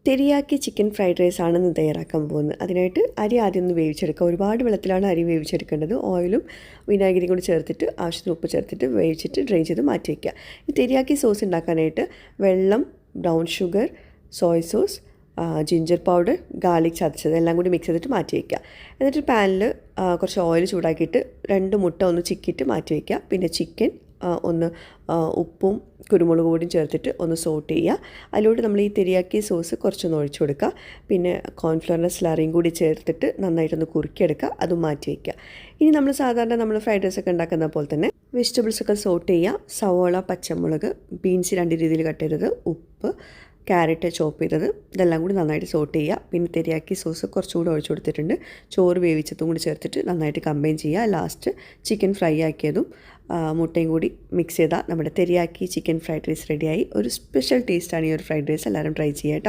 തെരിയാക്കി chicken fried rice ആണ് ഇന്ന് തയ്യാറാക്കാൻ പോകുന്നത്. അതിനായിട്ട് അരി ആദ്യം ഒന്ന് വേവിച്ചെടുക്കുക. ഒരുപാട് വെള്ളത്തിലാണ് അരി വേവിച്ചെടുക്കേണ്ടത്. ഓയിലും വിനാഗിരിയും കൂടി ചേർത്തിട്ട് ആവശ്യത്തിന് ഉപ്പ് ചേർത്തിട്ട് വേവിച്ചിട്ട് ഡ്രെയിൻ ചെയ്ത് മാറ്റി വയ്ക്കുക. ഈ തെരിയാക്കി സോസ് ഉണ്ടാക്കാനായിട്ട് വെള്ളം, brown sugar, Soy sauce, ginger powder, garlic ചതച്ചത് എല്ലാം കൂടി മിക്സ് ചെയ്തിട്ട് മാറ്റി വയ്ക്കുക. എന്നിട്ട് പാനിൽ കുറച്ച് ഓയിൽ ചൂടാക്കിയിട്ട് 2 മുട്ട ഒന്ന് ചിക്കിയിട്ട് മാറ്റി വയ്ക്കുക. പിന്നെ ചിക്കൻ ഒന്ന് ഉപ്പും കുരുമുളക് പൊടിയും ചേർത്തിട്ട് ഒന്ന് സോട്ട് ചെയ്യുക. അതിലോട്ട് നമ്മൾ ഈ തെരിയാക്കി സോസ് കുറച്ചൊന്ന് ഒഴിച്ചു കൊടുക്കുക. പിന്നെ കോൺഫ്ലവറിൻ്റെ സ്ലറിയും കൂടി ചേർത്തിട്ട് നന്നായിട്ടൊന്ന് കുറുക്കിയെടുക്കുക. അതും മാറ്റി വയ്ക്കുക. ഇനി നമ്മൾ സാധാരണ നമ്മൾ ഫ്രൈഡ് റൈസ് ഒക്കെ ഉണ്ടാക്കുന്ന പോലെ തന്നെ വെജിറ്റബിൾസൊക്കെ സോട്ട് ചെയ്യുക. സവോള, പച്ചമുളക്, ബീൻസ് 2 രീതിയിൽ കട്ട് ചെയ്തത്, ഉപ്പ്, ക്യാരറ്റ് ചോപ്പ് ചെയ്തത്, ഇതെല്ലാം കൂടി നന്നായിട്ട് സോട്ട് ചെയ്യുക. പിന്നെ തെരിയാക്കി സോസ് കുറച്ചുകൂടി ഒഴിച്ചു കൊടുത്തിട്ടുണ്ട്. ചോറ് വേവിച്ചതും കൂടി ചേർത്തിട്ട് നന്നായിട്ട് കമ്പൈൻ ചെയ്യുക. ലാസ്റ്റ് ചിക്കൻ ഫ്രൈ ആക്കിയതും മുട്ടയും കൂടി മിക്സ് ചെയ്താൽ നമ്മുടെ തെരിയാക്കി ചിക്കൻ ഫ്രൈഡ് റൈസ് റെഡിയായി. ഒരു സ്പെഷ്യൽ ടേസ്റ്റാണ് ഈ ഒരു ഫ്രൈഡ് റൈസ്. എല്ലാവരും ട്രൈ ചെയ്യാം കേട്ടോ.